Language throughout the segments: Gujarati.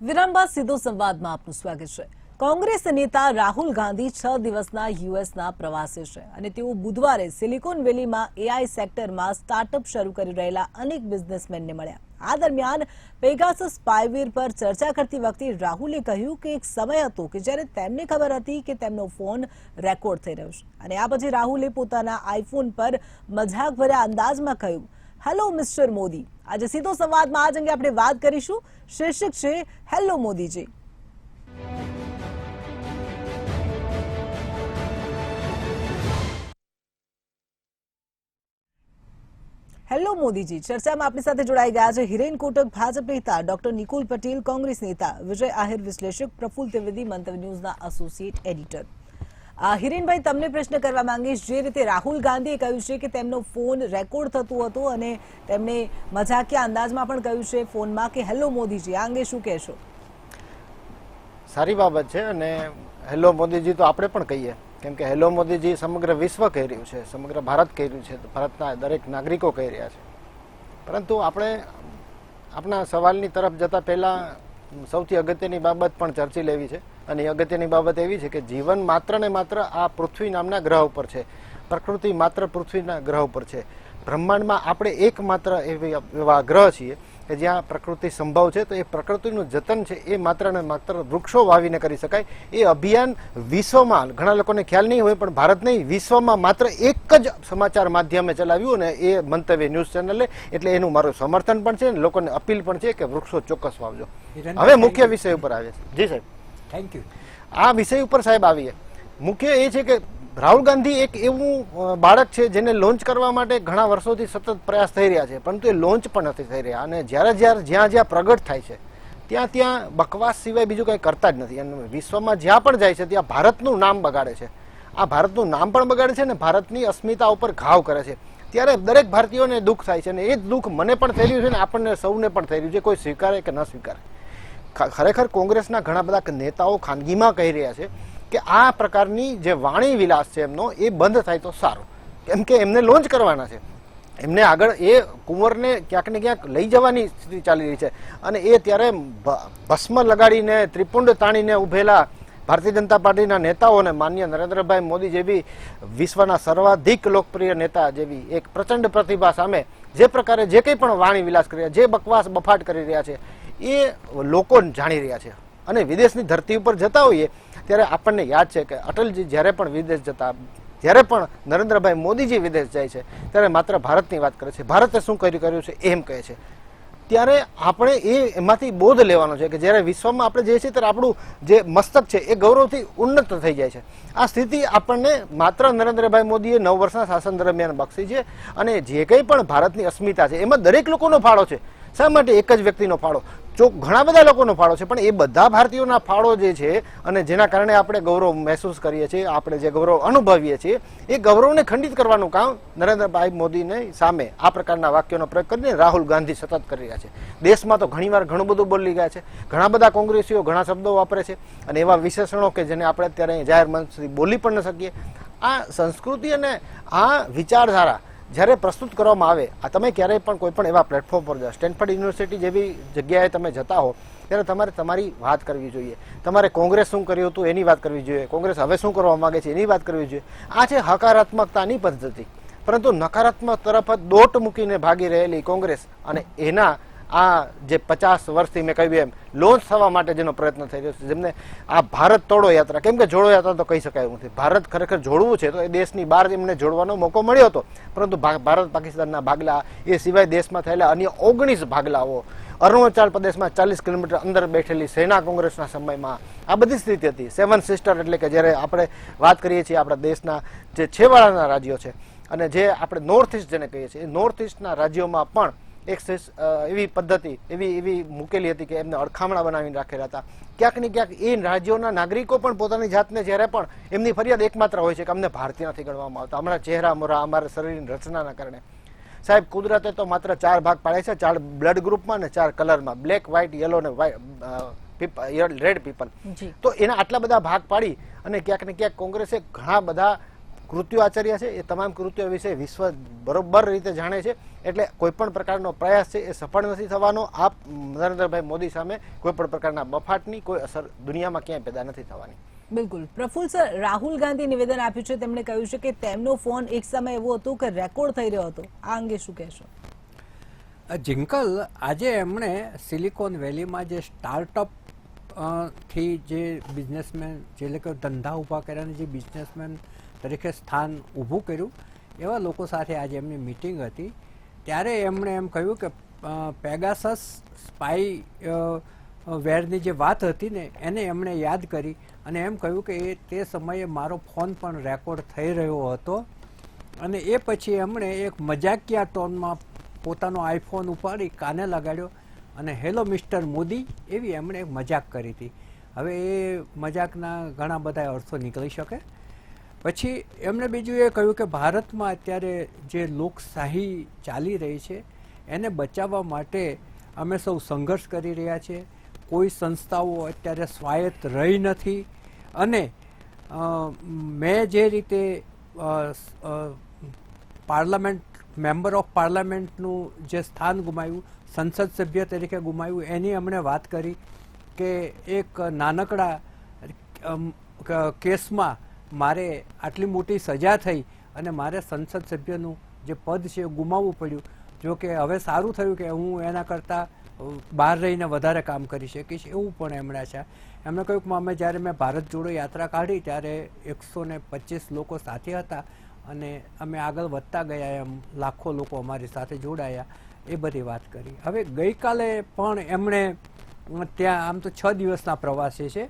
વિરામ બાદ સીધો સંવાદમાં આપનું સ્વાગત છે। કોંગ્રેસ નેતા રાહુલ ગાંધી 6 દિવસના યુએસના પ્રવાસે છે અને તેઓ બુધવારે સિલિકોન વેલીમાં એઆઈ સેક્ટરમાં સ્ટાર્ટઅપ શરૂ કરી રહેલા અનેક બિઝનેસમેનને મળ્યા। આ દરમિયાન પેગાસસ સ્પાયવેર પર ચર્ચા કરતી વખતે રાહુલે કહ્યું કે એક સમય હતો કે જ્યારે તેમને ખબર હતી કે તેમનો ફોન રેકોર્ડ થઈ રહ્યો છે અને આ પછી રાહુલે પોતાના આઈફોન પર મજાકભર્યા અંદાજમાં કહ્યું, હેલો મિસ્ટર મોદી। આજે સીધો સંવાદમાં આજ અંગે આપણે વાત કરીશું। શીર્ષક છે હેલો મોદીજી। હેલો મોદીજી ચર્ચામાં આપણી સાથે જોડાઈ ગયા છે હિરેન કોટક ભાજપ નેતા, ડોક્ટર નિકુલ પટેલ કોંગ્રેસ નેતા, વિજય આહિર વિશ્લેષક, પ્રફુલ ત્રિવેદી મંતવ્ય ન્યૂઝના એસોસિએટ એડિટર। હિરેનભાઈ, તમને પ્રશ્ન કરવા માંગીશ, જે રીતે રાહુલ ગાંધીએ કહ્યું છે કે તેમનો ફોન રેકોર્ડ થતો હતો અને તેમણે મજાકિયા અંદાજમાં પણ કહ્યું છે ફોનમાં કે હેલો મોદીજી, આ અંગે શું કહેશો? સારી બાબત છે અને હેલો મોદીજી તો આપણે પણ કહીએ, કેમ કે હેલો મોદીજી સમગ્ર વિશ્વ કહી રહ્યું છે, સમગ્ર ભારત કહી રહ્યું છે, ભારતના દરેક નાગરિકો કહી રહ્યા છે। પરંતુ આપણે આપણા સવાલની તરફ જતા પહેલા સૌથી અગત્યની બાબત પણ ચર્ચી લેવી છે અને એ અગત્યની બાબત એવી છે કે જીવન માત્ર ને માત્ર આ પૃથ્વી નામના ગ્રહ ઉપર છે, પ્રકૃતિ માત્ર પૃથ્વીના ગ્રહ ઉપર છે, બ્રહ્માંડમાં આપણે એકમાત્ર એવા ગ્રહ છીએ કે જ્યાં પ્રકૃતિ સંભવ છે। તો એ પ્રકૃતિનું જતન છે એ માત્ર ને માત્ર વૃક્ષો વાવીને કરી શકાય। એ અભિયાન વિશ્વમાં, ઘણા લોકોને ખ્યાલ નહીં હોય પણ ભારત નહીં, વિશ્વમાં માત્ર એક જ સમાચાર માધ્યમે ચલાવ્યું અને એ મંતવ્ય ન્યૂઝ ચેનલે, એટલે એનું મારું સમર્થન પણ છે અને લોકોને અપીલ પણ છે કે વૃક્ષો ચોક્કસ વાવજો। હવે મુખ્ય વિષય ઉપર આવે છે। જી સાહેબ, થેન્ક યુ। આ વિષય ઉપર સાહેબ આવીએ। મુખ્ય એ છે કે રાહુલ ગાંધી એક એવું બાળક છે જેને લોન્ચ કરવા માટે ઘણા વર્ષોથી સતત પ્રયાસ થઈ રહ્યા છે, પરંતુ એ લોન્ચ પણ નથી થઈ રહ્યા અને જ્યાં પ્રગટ થાય છે ત્યાં બકવાસ સિવાય બીજું કંઈ કરતા જ નથી અને વિશ્વમાં જ્યાં પણ જાય છે ત્યાં ભારતનું નામ બગાડે છે। આ ભારતનું નામ પણ બગાડે છે અને ભારતની અસ્મિતા ઉપર ઘાવ કરે છે। ત્યારે દરેક ભારતીયોને દુઃખ થાય છે અને એ જ દુઃખ મને પણ થઈ રહ્યું છે ને આપણને સૌને પણ થઈ રહ્યું છે, કોઈ સ્વીકારે કે ન સ્વીકારે। ખરેખર કોંગ્રેસના ઘણા બધા નેતાઓ ખાનગીમાં કહી રહ્યા છે કે આ પ્રકારની જે વાણી વિલાસ છે એમનો એ બંધ થાય તો સારું, કેમ કે એમને લોન્ચ કરવાના છે, એમને આગળ એ કુંવરને ક્યાંક ને ક્યાંક લઈ જવાની સ્થિતિ ચાલી રહી છે અને એ ત્યારે ભસ્મ લગાડીને ત્રિપુંડ તાણીને ઉભેલા ભારતીય જનતા પાર્ટીના નેતાઓને માન્ય નરેન્દ્રભાઈ મોદી જેવી વિશ્વના સર્વાધિક લોકપ્રિય નેતા જેવી એક પ્રચંડ પ્રતિભા સામે જે પ્રકારે જે કંઈ પણ વાણી વિલાસ કરી રહ્યા, જે બકવાસ બફાટ કરી રહ્યા છે એ લોકો જાણી રહ્યા છે। અને વિદેશની ધરતી ઉપર જતા હોઈએ ત્યારે આપણને યાદ છે કે અટલજી જ્યારે પણ વિદેશ જતા, જ્યારે પણ નરેન્દ્રભાઈ મોદીજી વિદેશ જાય છે ત્યારે માત્ર ભારતની વાત કરે છે, ભારતે શું કર્યું છે એમ કહે છે। ત્યારે આપણે એમાંથી બોધ લેવાનો છે કે જ્યારે વિશ્વમાં આપણે જઈએ છીએ ત્યારે આપણું જે મસ્તક છે એ ગૌરવથી ઉન્નત થઈ જાય છે। આ સ્થિતિ આપણને માત્ર નરેન્દ્રભાઈ મોદીએ 9 વર્ષના શાસન દરમિયાન બક્ષી છે અને જે કંઈ પણ ભારતની અસ્મિતા છે એમાં દરેક લોકોનો ફાળો છે। શા માટે એક જ વ્યક્તિનો ફાળો? ઘણા બધા લોકોનો ફાળો છે, પણ એ બધા ભારતીયોના ફાળો જે છે અને જેના કારણે આપણે ગૌરવ મહેસૂસ કરીએ છીએ, આપણે જે ગૌરવ અનુભવીએ છીએ, એ ગૌરવને ખંડિત કરવાનું કામ નરેન્દ્રભાઈ મોદીની સામે આ પ્રકારના વાક્યોનો પ્રયોગ કરીને રાહુલ ગાંધી સતત કરી રહ્યા છે। દેશમાં તો ઘણીવાર ઘણું બધું બોલી ગયા છે, ઘણા બધા કોંગ્રેસીઓ ઘણા શબ્દો વાપરે છે અને એવા વિશેષણો કે જેને આપણે અત્યારે જાહેર મંચથી બોલી પણ ન શકીએ। આ સંસ્કૃતિ અને આ વિચારધારા જ્યારે પ્રસ્તુત કરવામાં આવે, આ તમે ક્યારેય પણ કોઈ પણ એવા પ્લેટફોર્મ પર જાઓ, સ્ટેનફોર્ડ યુનિવર્સિટી જેવી જગ્યાએ તમે જતા હો ત્યારે તમારે તમારી વાત કરવી જોઈએ, તમારે કોંગ્રેસ શું કર્યું હતું એની વાત કરવી જોઈએ, કોંગ્રેસ હવે શું કરવા માંગે છે એની વાત કરવી જોઈએ। આ છે હકારાત્મકતાની પદ્ધતિ, પરંતુ નકારાત્મક તરફ જ દોટ મૂકીને ભાગી રહેલી કોંગ્રેસ અને એના આ જે 50 વર્ષથી મેં કહ્યું એમ લોન્ચ થવા માટે જેનો પ્રયત્ન થઈ રહ્યો છે, જેમને આ ભારત તોડો યાત્રા, કેમ કે જોડો યાત્રા તો કહી શકાય નથી, ભારત ખરેખર જોડવું છે તો એ દેશની બહાર એમને જોડવાનો મોકો મળ્યો હતો, પરંતુ ભારત પાકિસ્તાનના ભાગલા, એ સિવાય દેશમાં થયેલા અન્ય 19 ભાગલાઓ, અરુણાચલ પ્રદેશમાં 40 કિલોમીટર અંદર બેઠેલી સેના કોંગ્રેસના સમયમાં, આ બધી સ્થિતિ હતી। 7 સિસ્ટર એટલે કે જ્યારે આપણે વાત કરીએ છીએ આપણા દેશના જે છેવાડાના રાજ્યો છે અને જે આપણે નોર્થ ઇસ્ટ જેને કહીએ છીએ, એ નોર્થ ઇસ્ટના રાજ્યોમાં પણ એક એવી પદ્ધતિ એવી મૂકેલી હતી કે એમને અડખામણા બનાવીને રાખેલા હતા। ક્યાંક ને ક્યાંક એ રાજ્યોના નાગરિકો પણ પોતાની જાતને જ્યારે પણ એમની ફરિયાદ એકમાત્ર હોય છે કે અમને ભારતીય નથી ગણવામાં આવતા, અમારા ચહેરા મોરા, અમારા શરીરની રચનાના કારણે। સાહેબ, કુદરતે તો માત્ર 4 ભાગ પાડે છે, 4 બ્લડ ગ્રુપમાં ને 4 કલરમાં, બ્લેક, વ્હાઇટ, યલો ને રેડ પીપલ। તો એના આટલા બધા ભાગ પાડી અને ક્યાંક ને ક્યાંક કોંગ્રેસે ઘણા બધા કૃત્યો આચર્યા છે। એ તમામ કૃત્યો વિશે વિશ્વ બરોબર રીતે જાણે છે એટલે કોઈ પણ પ્રકારનો પ્રયાસ છે એ સફળ નથી થવાનો. આપ નરેન્દ્રભાઈ મોદી સામે કોઈ પણ પ્રકારના બફાટની કોઈ અસર દુનિયામાં ક્યાંય પેદા નથી થવાની. બિલકુલ. પ્રફુલ્લ સર, રાહુલ ગાંધી નિવેદન આપ્યું છે, તેમણે કહ્યું છે કે તેમનો ફોન એક સમય એવો હતો કે રેકોર્ડ થઈ રહ્યો હતો. આ અંગે શું કહેશો? જિંકલ, આજે એમણે સિલિકોન વેલીમાં જે સ્ટાર્ટઅપ થી જે બિઝનેસમેન, જે લોકો ધંધા ઊભા કર્યા, જે બિઝનેસમેન તરીકે સ્થાન ઊભું કર્યું, એવા લોકો સાથે આજે એમની મિટિંગ હતી. ત્યારે એમણે એમ કહ્યું કે પેગાસસ સ્પાઈ વેરની જે વાત હતી ને એને એમણે યાદ કરી અને એમ કહ્યું કે તે સમયે મારો ફોન પણ રેકોર્ડ થઈ રહ્યો હતો. અને એ પછી એમણે એક મજાકિયા ટોનમાં પોતાનો આઈફોન ઉપાડી કાને લગાડ્યો અને હેલો મિસ્ટર મોદી એવી એમણે એક મજાક કરી હતી. હવે એ મજાકના ઘણા બધા અર્થો નીકળી શકે. પછી એમણે બીજું એ કહ્યું કે ભારતમાં અત્યારે જે લોકશાહી ચાલી રહી છે એને બચાવવા માટે અમે સૌ સંઘર્ષ કરી રહ્યા છીએ. કોઈ સંસ્થાઓ અત્યારે સ્વાયત્ત રહી નથી અને મેં જે રીતે પાર્લામેન્ટ મેમ્બર ઓફ પાર્લામેન્ટનું જે સ્થાન ગુમાવ્યું, સંસદ સભ્ય તરીકે ગુમાવ્યું, એની એમણે વાત કરી કે એક નાનકડા કેસમાં મારે આટલી મોટી સજા થઈ અને મારે સંસદ સભ્યનું જે પદ છે એ ગુમાવવું પડ્યું. જો કે હવે સારું થયું કે હું એના કરતાં બહાર રહીને વધારે કામ કરી શકીશ, એવું પણ એમણે છે. એમણે કહ્યું કે અમે જ્યારે મેં ભારત જોડો યાત્રા કાઢી ત્યારે 125 લોકો સાથે હતા અને અમે આગળ વધતા ગયા એમ લાખો લોકો અમારી સાથે જોડાયા, એ બધી વાત કરી. હવે ગઈકાલે પણ એમણે ત્યાં, આમ તો 6 દિવસના પ્રવાસે છે,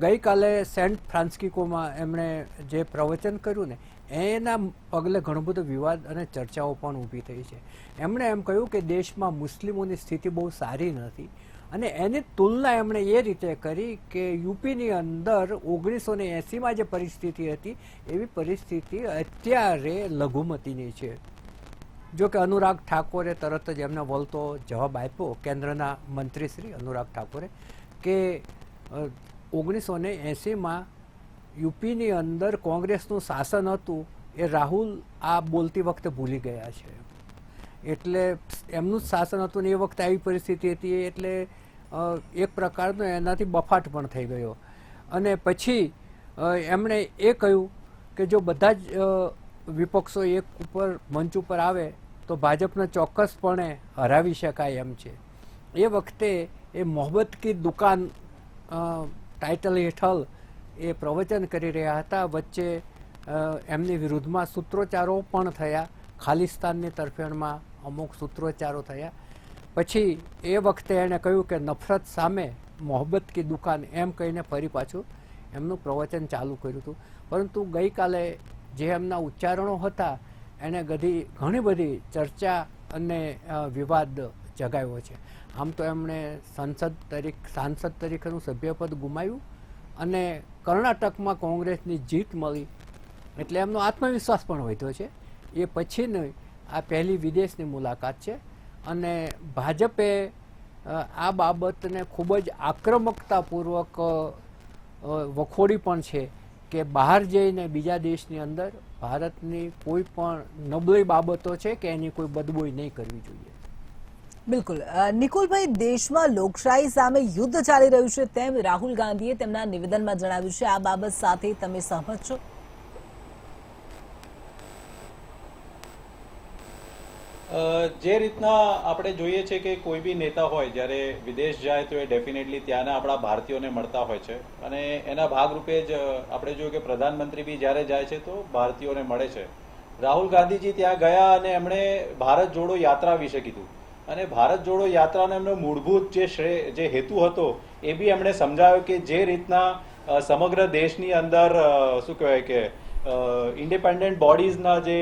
ગઈકાલે સેન્ટ ફ્રાન્સિસ્કોમાં એમણે જે પ્રવચન કર્યું ને એના પગલે ઘણો બધો વિવાદ અને ચર્ચાઓ પણ ઊભી થઈ છે. એમણે એમ કહ્યું કે દેશમાં મુસ્લિમોની સ્થિતિ બહુ સારી નથી અને એની તુલના એમણે એ રીતે કરી કે યુપીની અંદર 1980માં જે પરિસ્થિતિ હતી એવી પરિસ્થિતિ અત્યારે લઘુમતીની છે. જો કે અનુરાગ ઠાકોરે તરત જ એમને વળતો જવાબ આપ્યો, કેન્દ્રના મંત્રી શ્રી અનુરાગ ઠાકોરે, કે 1980માં યુપીની અંદર કોંગ્રેસનું શાસન હતું એ રાહુલ આ બોલતી વખતે ભૂલી ગયા છે. એટલે એમનું જ શાસન હતું ને એ વખતે આવી પરિસ્થિતિ હતી, એટલે એક પ્રકારનો એનાથી બફાટ પણ થઈ ગયો. અને પછી એમણે એ કહ્યું કે જો બધા જ વિપક્ષો એક ઉપર મંચ ઉપર આવે તો ભાજપને ચોક્કસપણે હરાવી શકાય એમ છે. એ વખતે એ મોહબ્બત કી દુકાન ટાઇટલ હેઠળ એ પ્રવચન કરી રહ્યા હતા. વચ્ચે એમની વિરુદ્ધમાં સૂત્રોચ્ચારો પણ થયા, ખાલિસ્તાનની તરફેણમાં અમુક સૂત્રોચ્ચારો થયા. પછી એ વખતે એણે કહ્યું કે નફરત સામે મોહબ્બત કી દુકાન એમ કહીને ફરી પાછું એમનું પ્રવચન ચાલુ કર્યું હતું. પરંતુ ગઈકાલે જે એમના ઉચ્ચારણો હતા એણે ઘણી બધી ચર્ચા અને વિવાદ જગાવ્યો છે. આમ તો એમણે સાંસદ તરીકેનું સભ્યપદ ગુમાવ્યું અને કર્ણાટકમાં કોંગ્રેસની જીત મળી એટલે એમનો આત્મવિશ્વાસ પણ વધ્યો છે. એ પછીની આ પહેલી વિદેશની મુલાકાત છે અને ભાજપે આ બાબતને ખૂબ જ આક્રમકતાપૂર્વક વખોડી પણ છે કે બહાર જઈને બીજા દેશની અંદર ભારતની કોઈ પણ નબળી બાબતો છે કે એની કોઈ બદબોઈ નહીં કરવી જોઈએ. બિલકુલ. નિકુલભાઈ, દેશમાં લોકશાહી સામે યુદ્ધ ચાલી રહ્યું છે તેમ રાહુલ ગાંધીએ તેમના નિવેદનમાં જણાવ્યું છે. આ બાબત સાથે તમે સહમત છો? જે રીતના આપણે જોઈએ છે કે કોઈ બી નેતા હોય જ્યારે વિદેશ જાય તો એ ડેફિનેટલી ત્યાંના આપણા ભારતીયોને મળતા હોય છે અને એના ભાગરૂપે જ આપણે જોયું કે પ્રધાનમંત્રી બી જ્યારે જાય છે તો ભારતીયોને મળે છે. રાહુલ ગાંધીજી ત્યાં ગયા અને એમણે ભારત જોડો યાત્રા વિશે કીધું અને ભારત જોડો યાત્રાનો એમનો મૂળભૂત જે હેતુ હતો એ બી એમણે સમજાવ્યો કે જે રીતના સમગ્ર દેશની અંદર શું કહેવાય કે ઇન્ડિપેન્ડન્ટ બોડીઝના જે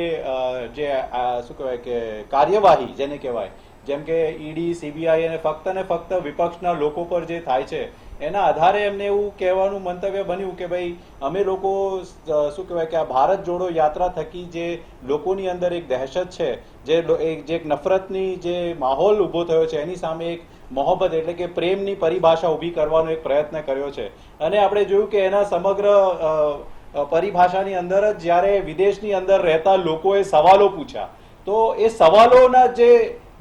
શું કહેવાય કે કાર્યવાહી જેને કહેવાય, જેમ કે ઈડી, સીબીઆઈ અને ફક્ત વિપક્ષના લોકો પર જે થાય છે એના આધારે એમને એવું કહેવાનું મંતવ્ય બન્યું કે ભાઈ અમે લોકો શું કહેવાય કે આ ભારત જોડો યાત્રા થકી જે લોકોની અંદર એક દહેશત છે, જે એક નફરતની જે માહોલ ઊભો થયો છે એની સામે એક મોહબ્બત એટલે કે પ્રેમની પરિભાષા ઊભી કરવાનો એક પ્રયત્ન કર્યો છે. અને આપણે જોયું કે એના સમગ્ર પરિભાષાની અંદર જ જ્યારે વિદેશની અંદર રહેતા લોકોએ સવાલો પૂછ્યા તો એ સવાલોના જે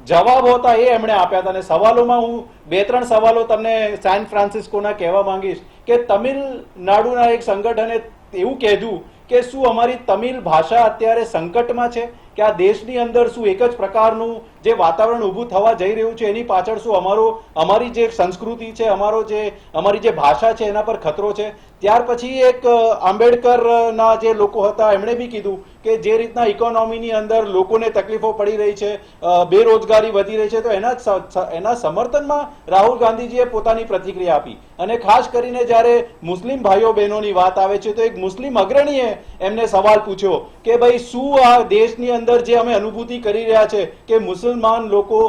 જવાબ હતા એ એમણે આપ્યા હતા. અને સવાલોમાં હું 2-3 સવાલો તમને સાન ફ્રાન્સિસ્કોના કહેવા માંગીશ કે તમિલનાડુના એક સંગઠને એવું કહેતું કે શું અમારી તમિલ ભાષા અત્યારે સંકટમાં છે, કે આ દેશની અંદર શું એક જ પ્રકારનું જે વાતાવરણ ઊભું થવા જઈ રહ્યું છે એની પાછળ શું અમારી જે સંસ્કૃતિ છે, અમારી જે ભાષા છે એના પર ખતરો છે. ત્યાર પછી એક આંબેડકરના જે લોકો હતા એમણે બી કીધું કે જે રીતના ઇકોનોમીની અંદર લોકોને તકલીફો પડી રહી છે, બેરોજગારી વધી રહી છે, તો એના સમર્થનમાં રાહુલ ગાંધીજીએ પોતાની પ્રતિક્રિયા આપી. અને ખાસ કરીને જ્યારે મુસ્લિમ ભાઈઓ બહેનોની વાત આવે છે તો એક મુસ્લિમ અગ્રણીએ એમને સવાલ પૂછ્યો કે ભાઈ શું આ દેશની અંદર જે અમે અનુભૂતિ કરી રહ્યા છે કે મુસલમાન લોકો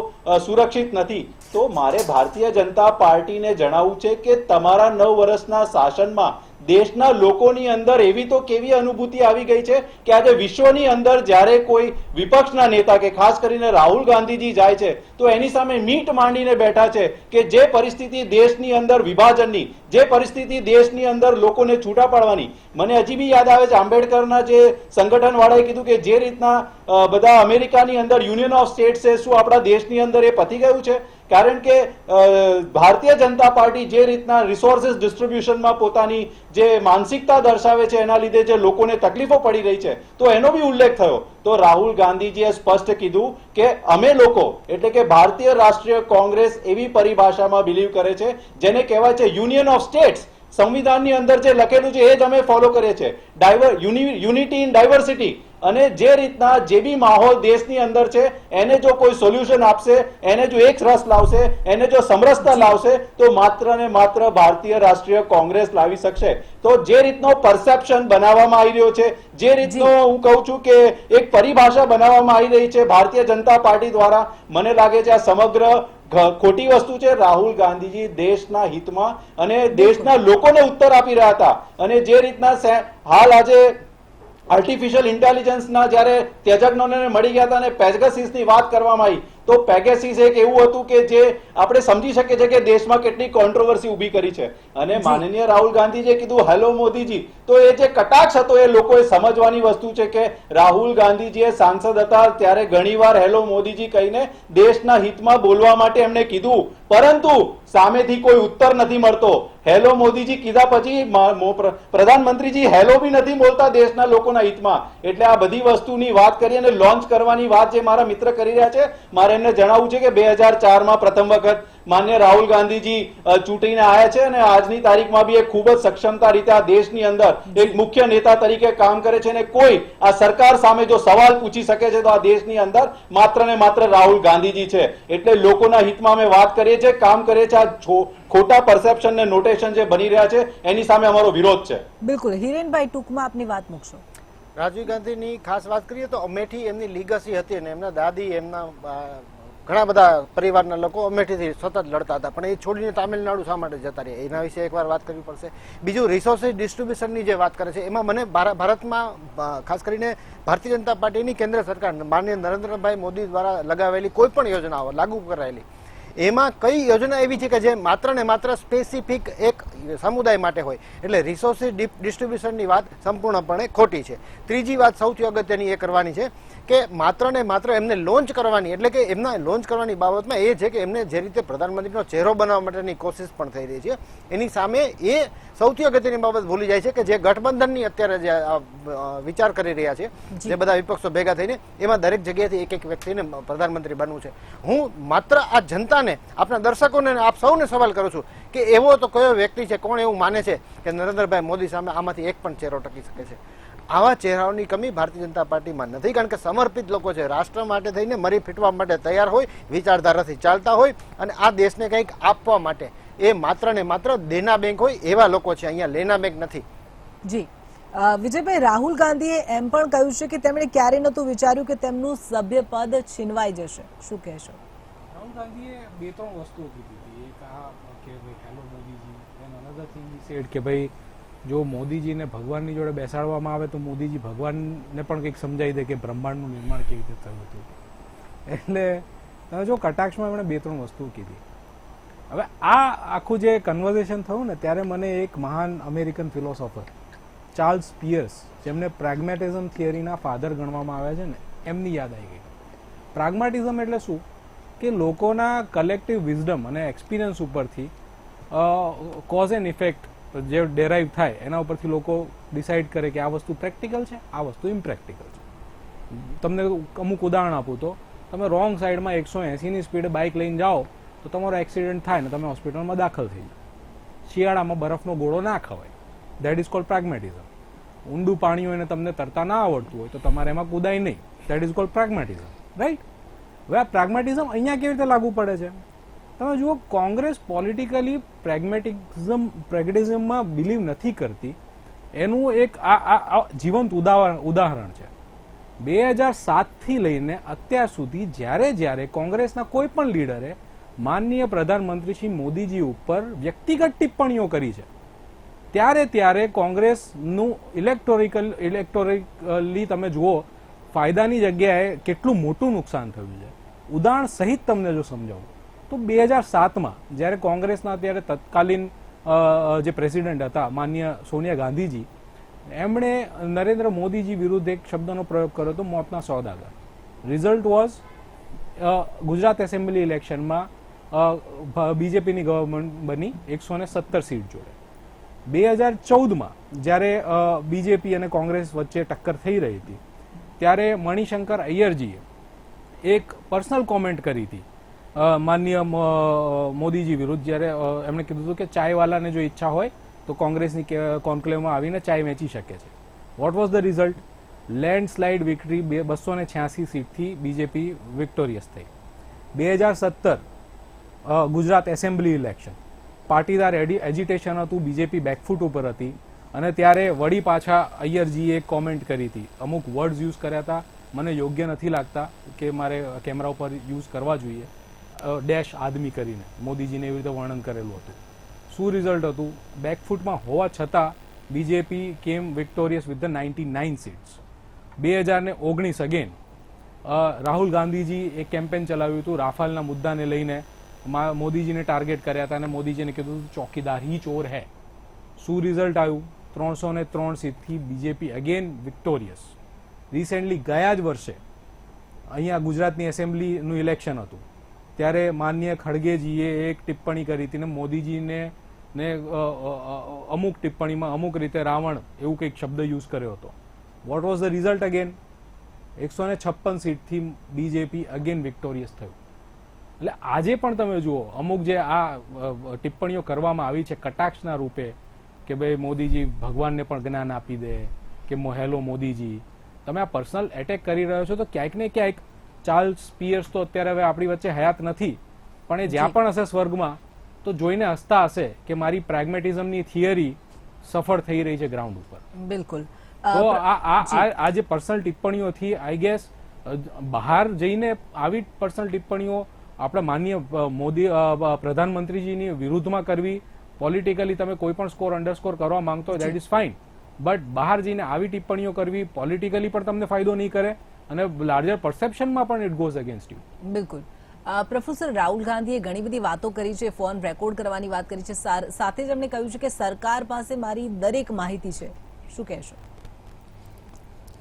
સુરક્ષિત નથી, તો મારે ભારતીય જનતા પાર્ટીને જણાવવું છે કે તમારા 9 વર્ષના શાસનમાં દેશના લોકોની અંદર એવી તો કેવી અનુભૂતિ આવી ગઈ છે કે આજે વિશ્વની અંદર જ્યારે કોઈ વિપક્ષના નેતા કે ખાસ કરીને રાહુલ ગાંધીજી જાય છે તો એની સામે મીટ માંડીને બેઠા છે કે જે પરિસ્થિતિ દેશની અંદર વિભાજનની, જે પરિસ્થિતિ દેશની અંદર લોકોને છૂટા પાડવાની. મને હજી બી યાદ આવે છે આંબેડકરના જે સંગઠન વાળાએ કીધું કે જે રીતના બધા અમેરિકાની અંદર યુનિયન ઓફ સ્ટેટ્સ છે, શું આપણા દેશની અંદર એ પતી ગયું છે? કારણ કે ભારતીય જનતા પાર્ટી જે રીતના રિસોર્સિસ ડિસ્ટ્રીબ્યુશનમાં પોતાની જે માનસિકતા દર્શાવે છે એના લીધે જે લોકોને તકલીફો પડી રહી છે તો એનો બી ઉલ્લેખ થયો. તો રાહુલ ગાંધીજીએ સ્પષ્ટ કીધું કે અમે લોકો એટલે કે ભારતીય રાષ્ટ્રીય કોંગ્રેસ એવી પરિભાષામાં બિલીવ કરે છે જેને કહેવાય છે યુનિયન ઓફ સ્ટેટ્સ. સંવિધાનની અંદર જે લખેલું છે એ જ અમે ફોલો કરીએ છીએ, યુનિટી ઇન ડાયવર્સિટી. અને જે રીતના જે બી માહોલ દેશની અંદર છે એને જો કોઈ સોલ્યુશન આપશે, એને જો એક રસ લાવશે, એને જો સમરસતા લાવશે તો માત્ર ને માત્ર ભારતીય રાષ્ટ્રીય કોંગ્રેસ લાવી શકશે. તો જે રીતનો પરસેપ્શન બનાવવામાં આવી રહ્યો છે, જે રીતનો હું કહું છું કે એક પરિભાષા બનાવવામાં આવી રહી છે ભારતીય જનતા પાર્ટી દ્વારા, મને લાગે છે આ સમગ્ર ખોટી વસ્તુ છે. રાહુલ ગાંધીજી દેશના હિતમાં અને દેશના લોકોને ઉત્તર આપી રહ્યા હતા. અને જે રીતના હાલ આજે આર્ટિફિશિયલ ઇન્ટેલિજન્સના જ્યારે તજજ્ઞોને મળી ગયા હતા અને પેગાસસની વાત કરવામાં આવી તો પેગાસસ એક એવું હતું કે જે આપણે સમજી શકીએ છીએ કે દેશમાં કેટલી કોન્ટ્રોવર્સી ઊભી કરી છે. અને માનનીય રાહુલ ગાંધીજીએ કીધું હેલો મોદીજી, તો એ જે કટાક્ષ હતો એ લોકોએ સમજવાની વસ્તુ છે કે રાહુલ ગાંધીજીએ સાંસદ હતા ત્યારે ઘણીવાર હેલો મોદીજી કહીને દેશના હિતમાં બોલવા માટે એમણે કીધું, પરંતુ સામેથી કોઈ ઉત્તર નથી મળતો. હેલો મોદીજી કીધા પછી પ્રધાનમંત્રીજી હેલો બી નથી બોલતા દેશના લોકોના હિતમાં. એટલે આ બધી વસ્તુની વાત કરી અને લોન્ચ કરવાની વાત જે મારા મિત્ર કરી રહ્યા છે, મારે એમને જણાવવું છે કે 2004માં પ્રથમ વખત માન્ય રાહુલ ગાંધીજી ચૂંટીને આવ્યા છે અને આજની તારીખમાં બી એક ખૂબ જ સક્ષમતા રીતે આ દેશની અંદર એક મુખ્ય નેતા તરીકે કામ કરે છે. અને કોઈ આ સરકાર સામે જો સવાલ પૂછી શકે છે તો આ દેશની અંદર માત્ર ને માત્ર રાહુલ ગાંધીજી છે. એટલે લોકોના હિતમાં અમે વાત કરીએ છીએ, કામ કરીએ છીએ. આ ખોટા પરસેપ્શન ને નોટેશન જે બની રહ્યા છે એની સામે અમારો વિરોધ છે. બિલકુલ. હિરેનભાઈ, ટૂંકમાં આપની વાત મૂકશો. રાજીવ ગાંધીની ખાસ વાત કરીએ તો અમેઠી એમની લીગસી હતી અને એમના દાદી, એમના ઘણા બધા પરિવારના લોકો અમેઠીથી સતત લડતા હતા, પણ એ છોડીને તામિલનાડુ શા માટે જતા રહ્યા એના વિશે એકવાર વાત કરવી પડશે. બીજું રિસોર્સિસ ડિસ્ટ્રીબ્યુશનની જે વાત કરે છે એમાં મને ભારતમાં ખાસ કરીને ભારતીય જનતા પાર્ટીની કેન્દ્ર સરકાર માનનીય નરેન્દ્રભાઈ મોદી દ્વારા લગાવેલી કોઈ પણ યોજનાઓ લાગુ કરાયેલી એમાં કઈ યોજના એવી છે કે જે માત્ર ને માત્ર સ્પેસિફિક એક સમુદાય માટે હોય? એટલે રિસોર્સિસ ડિસ્ટ્રીબ્યુશનની વાત સંપૂર્ણપણે ખોટી છે. ત્રીજી વાત સૌથી અગત્યની એ કરવાની છે કે માત્ર ને માત્ર એમને લોન્ચ કરવાની, એટલે કે એમના લોન્ચ કરવાની બાબતમાં એ છે કે એમને જે રીતે પ્રધાનમંત્રીનો ચહેરો બનાવવા માટેની કોશિશ પણ થઈ રહી છે એની સામે એ સૌથી અગત્યની બાબત ભૂલી જાય છે કે જે ગઠબંધનની અત્યારે જે વિચાર કરી રહ્યા છે જે બધા વિપક્ષો ભેગા થઈને, એમાં દરેક જગ્યાએથી એક એક વ્યક્તિને પ્રધાનમંત્રી બનવું છે. હું માત્ર આ જનતાને, આપણા દર્શકોને, આપ સૌને સવાલ કરું છું કે એવો તો કયો વ્યક્તિ છે, કોણ એવું માને છે કે નરેન્દ્રભાઈ મોદી સામે આમાંથી એક પણ ચહેરો ટકી શકે છે? આવા ચહેરાઓની કમી ભારતીય જનતા પાર્ટીમાં નથી, કારણ કે સમર્પિત લોકો છે, રાષ્ટ્ર માટે થઈને મરી ફીટવા માટે તૈયાર હોય, વિચારધારાથી ચાલતા હોય અને આ દેશને કંઈક આપવા માટે એ માત્ર ને માત્ર દેના બેંક હોય એવા લોકો છે. અહીંયા લેના બેંક નથી. જી વિજયભાઈ, રાહુલ ગાંધીએ એમ પણ કહ્યું છે કે તેમણે ક્યારેય નહોતું વિચાર્યું કે તેમનું સભ્ય પદ છીનવાઈ જશે. શું કહેશો? રાહુલ ગાંધીએ 2-3 વસ્તુઓ કીધી હતી. એક આ કે ભાઈ hello Modiji, and another thing he said કે ભાઈ જો મોદીજીને ભગવાનની જોડે બેસાડવામાં આવે તો મોદીજી ભગવાનને પણ કંઈક સમજાવી દે કે બ્રહ્માંડનું નિર્માણ કેવી રીતે થયું હતું. એટલે તમે જો કટાક્ષમાં એમણે 2-3 વસ્તુઓ કીધી. હવે આ આખું જે કન્વર્ઝેશન થયું ને ત્યારે મને એક મહાન અમેરિકન ફિલોસોફર ચાર્લ્સ પિયર્સ, જેમને પ્રેગ્મેટિઝમ થિયરીના ફાધર ગણવામાં આવ્યા છે ને, એમની યાદ આવી ગઈ. પ્રાગ્માટિઝમ એટલે શું કે લોકોના કલેક્ટિવ વિઝડમ અને એક્સપિરિયન્સ ઉપરથી કોઝ એન્ડ ઇફેક્ટ જે ડેરાઈવ થાય એના ઉપરથી લોકો ડિસાઇડ કરે કે આ વસ્તુ પ્રેક્ટિકલ છે, આ વસ્તુ ઇમ્પ્રેક્ટિકલ છે. તમને અમુક ઉદાહરણ આપું તો તમે રોંગ સાઈડમાં 180ની સ્પીડે બાઇક લઈને જાઓ તો તમારો એક્સિડન્ટ થાય ને તમે હોસ્પિટલમાં દાખલ થઈ જાઓ. શિયાળામાં બરફનો ગોળો ના ખવાય, દેટ ઇઝ કોલ્ડ પ્રેગ્મેટિઝમ. ઊંડું પાણી હોય ને તમને તરતા ના આવડતું હોય તો તમારે એમાં કૂદાય નહીં, દેટ ઇઝ કોલ્ડ પ્રેગ્મેટિઝમ, રાઈટ? હવે આ પ્રેગ્મેટિઝમ અહીંયા કેવી રીતે લાગુ પડે છે? તમે જુઓ, કોંગ્રેસ પોલિટિકલી પ્રેગ્મેટિઝમમાં બિલીવ નથી કરતી. એનું એક આ જીવંત ઉદાહરણ છે. 2007થી લઈને અત્યાર સુધી જ્યારે કોંગ્રેસના કોઈ પણ લીડરે માનનીય પ્રધાનમંત્રી શ્રી મોદીજી ઉપર વ્યક્તિગત ટિપ્પણીઓ કરી છે ત્યારે કોંગ્રેસનું ઇલેક્ટોરલી તમે જુઓ ફાયદાની જગ્યાએ કેટલું મોટું નુકસાન થયું છે. ઉદાહરણ સહિત તમને જો સમજાવું તો 2007માં જ્યારે કોંગ્રેસના અત્યારે તત્કાલીન જે પ્રેસિડેન્ટ હતા માનનીય સોનિયા ગાંધીજી, એમણે નરેન્દ્ર મોદીજી વિરુદ્ધ એક શબ્દનો પ્રયોગ કર્યો હતો, મોતના સોદાગર. રિઝલ્ટ વોઝ ગુજરાત એસેમ્બલી ઇલેક્શનમાં બીજેપીની ગવર્મેન્ટ બની 117 સીટ જોડે. 2014માં જ્યારે બીજેપી અને કોંગ્રેસ વચ્ચે ટક્કર થઈ રહી હતી ત્યારે મણિશંકર અય્યરજીએ એક પર્સનલ કોમેન્ટ કરી હતી માનનીય મોદીજી વિરુદ્ધ, જ્યારે એમણે કીધું હતું કે ચાયવાલાને જો ઈચ્છા હોય તો કોંગ્રેસની કોન્ક્લેવમાં આવીને ચાય વેચી શકે છે. What was the result? Landslide victory, 286 સીટથી બીજેપી વિક્ટોરિયસ થઈ. 2017 Gujarat assembly election, Patidar agitation હતું, બીજેપી બેકફૂટ ઉપર હતી અને ત્યારે વળી પાછા અય્યરજીએ એક કોમેન્ટ કરી હતી, અમુક વર્ડ્સ યુઝ કર્યા હતા, મને યોગ્ય નથી લાગતા કે મારે કેમેરા ઉપર યુઝ કરવા જોઈએ, ડેશ આદમી કરીને મોદીજીને એવી રીતે વર્ણન કરેલું હતું. શું રિઝલ્ટ હતું? બેકફૂટમાં હોવા છતાં બીજેપી કેમ victorious with the 99 seats. 2019 again Rahul Gandhiji એક કેમ્પેન ચલાવ્યું હતું, રાફાલના મુદ્દાને લઈને મોદીજીને ટાર્ગેટ કર્યા હતા અને મોદીજીને કીધું ચોકીદાર હી ચોર હૈ. શું રિઝલ્ટ આવ્યું? 303 સીટથી બીજેપી અગેન વિક્ટોરિયસ. રિસેન્ટલી ગયા જ વર્ષે અહીંયા ગુજરાતની એસેમ્બલીનું ઇલેક્શન હતું ત્યારે માનનીય ખડગેજીએ એક ટિપ્પણી કરી હતી ને મોદીજીને અમુક ટિપ્પણીમાં અમુક રીતે રાવણ એવું કંઈક શબ્દ યુઝ કર્યો હતો. What was the result again? 156 સીટથી બીજેપી અગેન વિક્ટોરિયસ થયું. એટલે આજે પણ તમે જુઓ અમુક જે આ ટિપ્પણીઓ કરવામાં આવી છે કટાક્ષના રૂપે કે ભાઈ મોદીજી ભગવાનને પણ જ્ઞાન આપી દે કે હેલો મોદીજી, તમે આ પર્સનલ એટેક કરી રહ્યો છો તો ક્યાંક ને ક્યાંક ચાર્લ્સ પિયર્સ તો અત્યારે હવે આપણી વચ્ચે હયાત નથી, પણ એ જ્યાં પણ હશે સ્વર્ગમાં તો જોઈને હસતા હશે કે મારી પ્રેગ્મેટિઝમની થિયરી સફળ થઈ રહી છે ગ્રાઉન્ડ ઉપર. બિલકુલ. તો આ જે પર્સનલ ટિપ્પણીઓથી આઈ ગેસ બહાર જઈને આવી પર્સનલ ટિપ્પણીઓ આપણે માનનીય મોદી પ્રધાનમંત્રીજીની વિરુદ્ધમાં કરવી, પોલિટિકલી તમે કોઈ પણ સ્કોર અંડરસ્કોર કરવા માંગતો હોય દેટ ઇઝ ફાઇન, બટ બહાર જઈને આવી ટિપ્પણીઓ કરવી પોલિટિકલી પણ તમને ફાયદો નહીં કરે અને લાર્જર પરસેપ્શનમાં પણ ઇટ ગોઝ અગેન્સ્ટ યુ. બિલકુલ. પ્રોફેસર રાહુલ ગાંધીએ ઘણી બધી વાતો કરી છે, ફોન રેકોર્ડ કરવાની વાત કરી છે, સાથે જ એમણે કહ્યું છે કે સરકાર પાસે મારી દરેક માહિતી છે. શું કહેશો?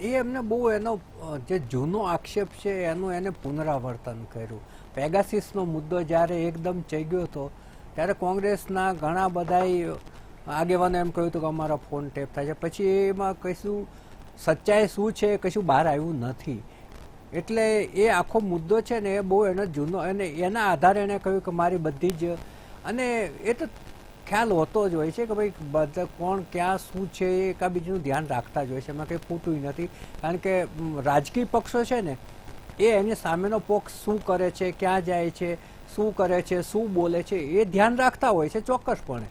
એ એમને બહુ એનો જે જૂનો આક્ષેપ છે એનું એને પુનરાવર્તન કર્યું. પેગાસિસનો મુદ્દો જ્યારે એકદમ ચઈ હતો ત્યારે કોંગ્રેસના ઘણા બધા આગેવાનો એમ કહ્યું હતું કે અમારા ફોન ટેપ થાય છે, પછી એમાં કશું સચ્ચાઈ શું છે કશું બહાર આવ્યું નથી. એટલે એ આખો મુદ્દો છે ને એ બહુ એનો જૂનો, અને એના આધારે એણે કહ્યું કે મારી બધી જ, અને એ તો ખ્યાલ હોતો જ હોય છે કે ભાઈ બધા કોણ ક્યાં શું છે એ એકાબીજાનું ધ્યાન રાખતા જ હોય છે, એમાં કંઈ ખોટું નથી. કારણ કે રાજકીય પક્ષો છે ને એ એની સામેનો પક્ષ શું કરે છે, ક્યાં જાય છે, શું કરે છે, શું બોલે છે એ ધ્યાન રાખતા હોય છે ચોક્કસપણે,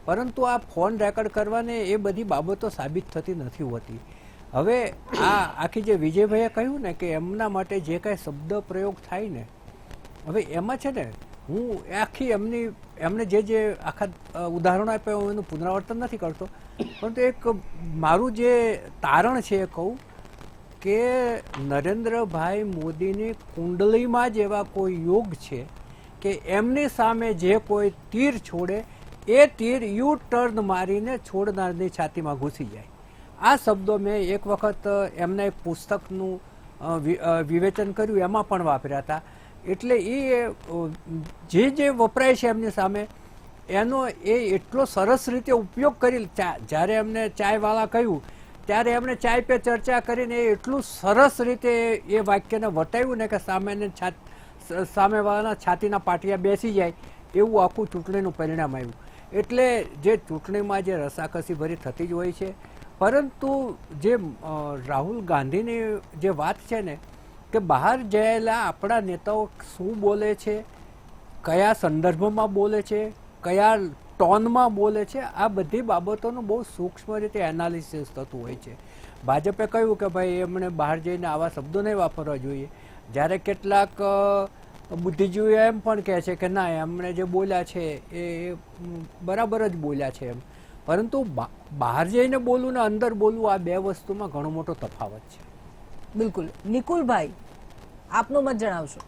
પરંતુ આ ફોન રેકોર્ડ કરવાને એ બધી બાબતો સાબિત થતી નથી હોતી. હવે આ આખી જે વિજયભાઈએ કહ્યું ને કે એમના માટે જે કાંઈ શબ્દ પ્રયોગ થાય ને, હવે એમાં છે ને હું આખી એમને જે આખા ઉદાહરણો આપ્યા હું એનું પુનરાવર્તન નથી કરતો, પરંતુ એક મારું જે તારણ છે એ કહું કે નરેન્દ્રભાઈ મોદીની કુંડલીમાં જ એવા કોઈ યોગ છે કે એમની સામે જે કોઈ તીર છોડે એ તીર યુ ટર્ન મારીને છોડનારની છાતીમાં ઘૂસી જાય. આ શબ્દો મેં એક વખત એમના એક પુસ્તકનું વિવેચન કર્યું એમાં પણ વાપર્યા હતા. એટલે એ જે વપરાય છે એમની સામે એનો એ એટલો સરસ રીતે ઉપયોગ કરી. જ્યારે એમને ચાયવાળા કહ્યું ત્યારે એમણે ચાય પે ચર્ચા કરીને એટલું સરસ રીતે એ વાક્યને વટાવ્યું ને કે સામેવાળાના છાતીના પાટિયા બેસી જાય એવું આખું ચૂંટણીનું પરિણામ આવ્યું. એટલે જે ચૂંટણીમાં જે રસાકસી ભરી થતી જ હોય છે, પરંતુ જે રાહુલ ગાંધીની જે વાત છે ને કે બહાર જયેલા આપણા નેતાઓ શું બોલે છે, કયા સંદર્ભમાં બોલે છે, કયા ટોનમાં બોલે છે, આ બધી બાબતોનું બહુ સૂક્ષ્મ રીતે એનાલિસિસ થતું હોય છે. ભાજપે કહ્યું કે ભાઈ એમણે બહાર જઈને આવા શબ્દો નહીં વાપરવા જોઈએ, જ્યારે કેટલાક બુદ્ધિજીવીઓ એમ પણ કહે છે કે ના એમણે જે બોલ્યા છે એ બરાબર જ બોલ્યા છે એમ. પરંતુ બહાર જઈને બોલવું ને અંદર બોલવું આ બે વસ્તુમાં ઘણો મોટો તફાવત છે. બિલકુલ. નિકુલભાઈ, આપનો મત જણાવશો.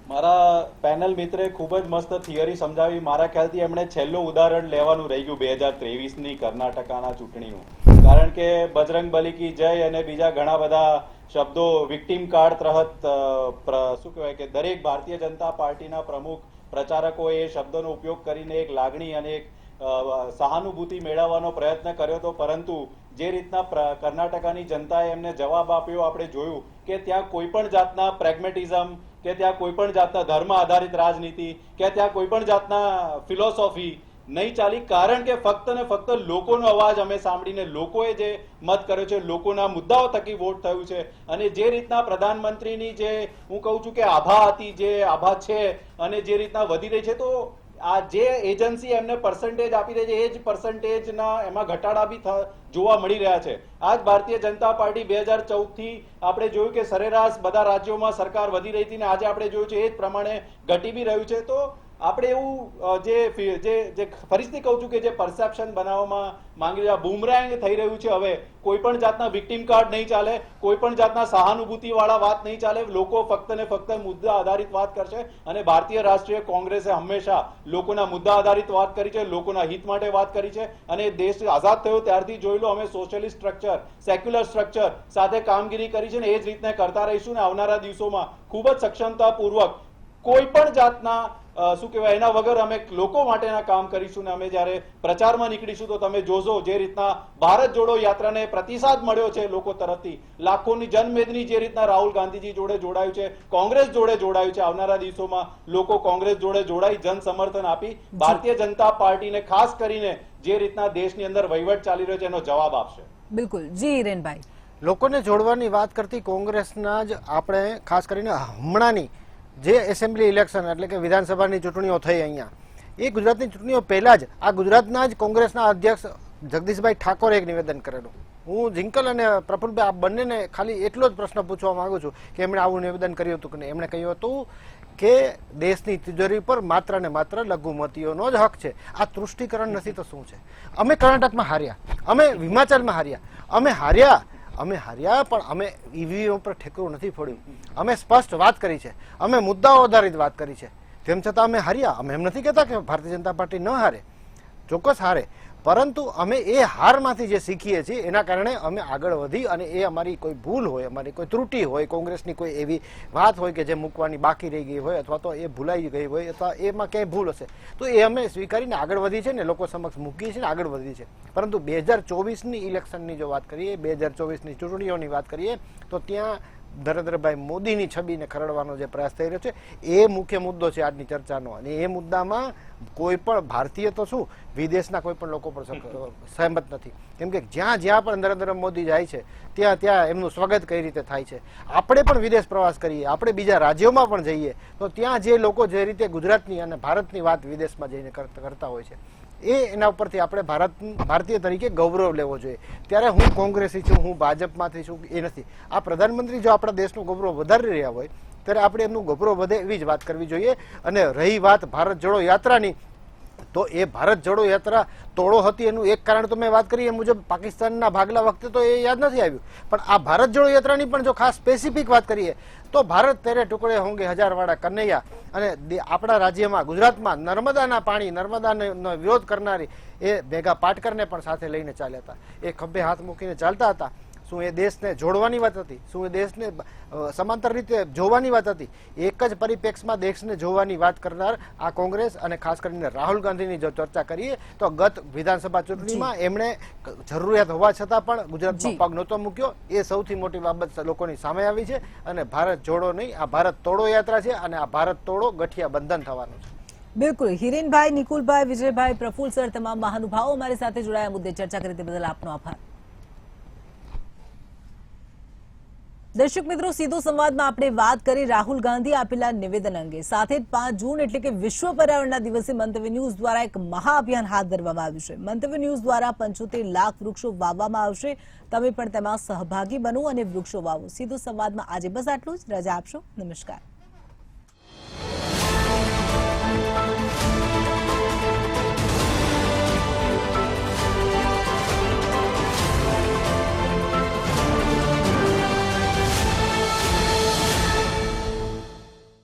મારા પેનલ મિત્રે ખૂબ જ મસ્ત થિયરી સમજાવી. મારા ખ્યાલથી એમણે છેલ્લું ઉદાહરણ લેવાનું રહી ગયું 2023ની કર્ણાટકાના ચૂંટણીનું. કારણ કે બજરંગ બલી કી જય અને બીજા ઘણા બધા શબ્દો વિક્ટિમ કાર્ડ તહત શું કહેવાય કે દરેક ભારતીય જનતા પાર્ટીના પ્રમુખ પ્રચારકોએ એ શબ્દોનો ઉપયોગ કરીને એક લાગણી અને એક સહાનુભૂતિ મેળવવાનો પ્રયત્ન કર્યો હતો. પરંતુ જે રીતના કર્ણાટકાની જનતાએ એમને જવાબ આપ્યો, આપણે જોયું કે ત્યાં કોઈ પણ જાતના પ્રેગ્મેટિઝમ કે ત્યાં કોઈ પણ જાતના ધર્મ આધારિત રાજનીતિ કે ત્યાં કોઈ પણ જાતના ફિલોસોફી નહીં ચાલી. કારણ કે ફક્ત ને ફક્ત લોકોનો અવાજ અમે સાંભળીને લોકોએ જે મત કર્યો છે, લોકોના મુદ્દાઓ થકી વોટ થયું છે. અને જે રીતના પ્રધાનમંત્રીની જે હું કહું છું કે આભા હતી, જે આભા છે અને જે રીતના વધી રહી છે, તો આ જે એજન્સી એમને પર્સન્ટેજ આપી રહી છે એ જ પર્સન્ટેજના એમાં ઘટાડા બી જોવા મળી રહ્યા છે. આજ ભારતીય જનતા પાર્ટી 2014થી આપણે જોયું કે સરેરાશ બધા રાજ્યોમાં સરકાર વધી રહી હતી ને આજે આપણે જોયું છે એ જ પ્રમાણે ઘટી બી રહ્યું છે. તો આપણે એવું જે ફરીથી કહું છું કે જે પરસેપ્શન બનાવવામાં માંગી રહ્યા બૂમરેંગ થઈ રહ્યું છે. હવે કોઈ પણ જાતના વિક્ટિમ કાર્ડ નહીં ચાલે, કોઈ પણ જાતના સહાનુભૂતિ વાળા વાત નહીં ચાલે. લોકો ફક્ત ને ફક્ત મુદ્દા આધારિત વાત કરશે અને ભારતીય રાષ્ટ્રીય કોંગ્રેસે હંમેશા લોકોના મુદ્દા આધારિત વાત કરી છે, લોકોના હિત માટે વાત કરી છે. અને દેશ આઝાદ થયો ત્યારથી જોઈ લો અમે સોશિયલિસ્ટ સ્ટ્રક્ચર, સેક્યુલર સ્ટ્રક્ચર સાથે કામગીરી કરી છે ને એ જ રીતને કરતા રહીશું. ને આવનારા દિવસોમાં ખૂબ જ સક્ષમતાપૂર્વક કોઈ પણ જાતના શું કહેવાય એના વગર અમે લોકો માટેના કામ કરીશું. ને અમે જ્યારે પ્રચારમાં નીકળીશું તો તમે જોજો જે રીતના ભારત જોડો યાત્રાને પ્રતિસાદ મળ્યો છે લોકો તરફથી, લાખોની જનમેદની જે રીતના રાહુલ ગાંધીજી જોડે જોડાયું છે, કોંગ્રેસ જોડે જોડાયું છે. આવનારા દિવસોમાં લોકો કોંગ્રેસ જોડે જોડાઈ જન સમર્થન આપી ભારતીય જનતા પાર્ટીને ખાસ કરીને જે રીતના દેશની અંદર વહીવટ ચાલી રહ્યો છે એનો જવાબ આપશે. બિલકુલ. જી હિરેનભાઈ, લોકોને જોડવાની વાત કરતી કોંગ્રેસના જ આપણે ખાસ કરીને હમણાંની જે એસેમ્બલી ઇલેક્શન એટલે કે વિધાનસભાની ચૂંટણીઓ થઈ અહીંયા, એ ગુજરાતની ચૂંટણીઓ પહેલા જ આ ગુજરાતના જ કોંગ્રેસના અધ્યક્ષ જગદીશભાઈ ઠાકોરે એક નિવેદન કરેલું. હું જિંકલ અને પ્રફુલભાઈ આ બંનેને ખાલી એટલો જ પ્રશ્ન પૂછવા માંગુ છું કે એમણે આવું નિવેદન કર્યું હતું કે નહીં. એમણે કહ્યું હતું કે દેશની તિજોરી પર માત્ર ને માત્ર લઘુમતીઓનો જ હક છે. આ તૃષ્ટિકરણ નથી તો શું છે? અમે કર્ણાટકમાં હાર્યા, અમે હિમાચલમાં હાર્યા, અમે હાર્યા પણ અમે ઈવીએમ પર ઠેકરું નથી ફોડ્યું. અમે સ્પષ્ટ વાત કરી છે, અમે મુદ્દાઓ આધારિત વાત કરી છે. તેમ છતાં અમે હાર્યા. અમે એમ નથી કહેતા કે ભારતીય જનતા પાર્ટી ન હારે, ચોક્કસ હારે, પરંતુ અમે એ હારમાંથી જે શીખીએ છીએ એના કારણે અમે આગળ વધી અને એ અમારી કોઈ ભૂલ હોય, અમારી કોઈ ત્રુટિ હોય, કોંગ્રેસની કોઈ એવી વાત હોય કે જે મૂકવાની બાકી રહી ગઈ હોય અથવા તો એ ભૂલાઈ ગઈ હોય અથવા એમાં ક્યાંય ભૂલ હશે તો એ અમે સ્વીકારીને આગળ વધી છે ને લોકો સમક્ષ મૂકીએ છીએ ને આગળ વધી છે. પરંતુ 2024ની ઇલેક્શનની જો વાત કરીએ, 2024ની ચૂંટણીઓની વાત કરીએ તો ત્યાં નરેન્દ્રભાઈ મોદીની છબીને ખરડવાનો જે પ્રયાસ થઈ રહ્યો છે એ મુખ્ય મુદ્દો છે આજની ચર્ચાનો. અને એ મુદ્દામાં કોઈ પણ ભારતીય તો શું વિદેશના કોઈ પણ લોકો પણ સહમત નથી. કેમ કે જ્યાં પણ નરેન્દ્ર મોદી જાય છે ત્યાં એમનું સ્વાગત કઈ રીતે થાય છે. આપણે પણ વિદેશ પ્રવાસ કરીએ, આપણે બીજા રાજ્યોમાં પણ જઈએ તો ત્યાં જે લોકો જે રીતે ગુજરાતની અને ભારતની વાત વિદેશમાં જઈને કરતા હોય છે એના ઉપરથી આપણે ભારતીય તરીકે ગૌરવ લેવો જોઈએ. ત્યારે હું કોંગ્રેસી છું, હું ભાજપમાંથી છું એ નથી. આ પ્રધાનમંત્રી જો આપણા દેશનું ગૌરવ વધારી રહ્યા હોય ત્યારે આપણે એમનું ગૌરવ વધે એવી જ વાત કરવી જોઈએ. અને રહી વાત ભારત જોડો યાત્રાની, તો એ ભારત જોડો યાત્રા તોડો હતી એનું એક કારણ તો મેં વાત કરી એ મુજબ પાકિસ્તાનના ભાગલા વખતે તો એ યાદ નથી આવ્યું. પણ આ ભારત જોડો યાત્રાની પણ જો ખાસ સ્પેસિફિક વાત કરીએ તો ભારત તેરે ટુકડે હોંગે હજારવાડા કન્હૈયા અને આપણા રાજ્યમાં ગુજરાતમાં નર્મદાના પાણી નર્મદાનો વિરોધ કરનારી એ ભેગા પાટકરને પણ સાથે લઈને ચાલ્યા હતા. એ ખભે હાથ મૂકીને ચાલતા હતા. શું એ દેશને જોડવાની વાત હતી? શું એ દેશને સમાંતર રીતે જોવાની વાત હતી? એક જ પરિપ્રેક્ષમાં દેશને જોવાની વાત કરનાર આ કોંગ્રેસ અને ખાસ કરીને રાહુલ ગાંધીની જો ચર્ચા કરીએ તો ગત વિધાનસભા ચૂંટણીમાં એમણે જરૂરિયાત હોવા છતાં પણ ગુજરાતમાં પગ નહોતો મૂક્યો. એ સૌથી મોટી બાબત લોકોની સામે આવી છે. અને ભારત જોડો નહીં, આ ભારત તોડો યાત્રા છે અને આ ભારત તોડો ગઠિયા બંધન થવાનું છે. બિલકુલ. હિરેનભાઈ, નિકુલભાઈ, વિજયભાઈ, પ્રફુલ્લ સર, તમામ મહાનુભાવો અમારી સાથે જોડાયા, મુદ્દે ચર્ચા કરી તે બદલ આપનો આભાર. દર્શક મિત્રો, સીધો સંવાદમાં આપણે વાત કરી રાહુલ ગાંધી આપેલા નિવેદન અંગે. સાથે જ 5 જૂન એટલે કે વિશ્વ પર્યાવરણના દિવસે મંતવ્ય ન્યૂઝ દ્વારા એક મહાઅભિયાન હાથ ધરવામાં આવ્યું છે. મંતવ્ય ન્યૂઝ દ્વારા 75 લાખ વૃક્ષો વાવવામાં આવશે. તમે પણ તેમાં સહભાગી બનો અને વૃક્ષો વાવો. સીધો સંવાદમાં આજે બસ આટલું જ. રજા આપશો. નમસ્કાર.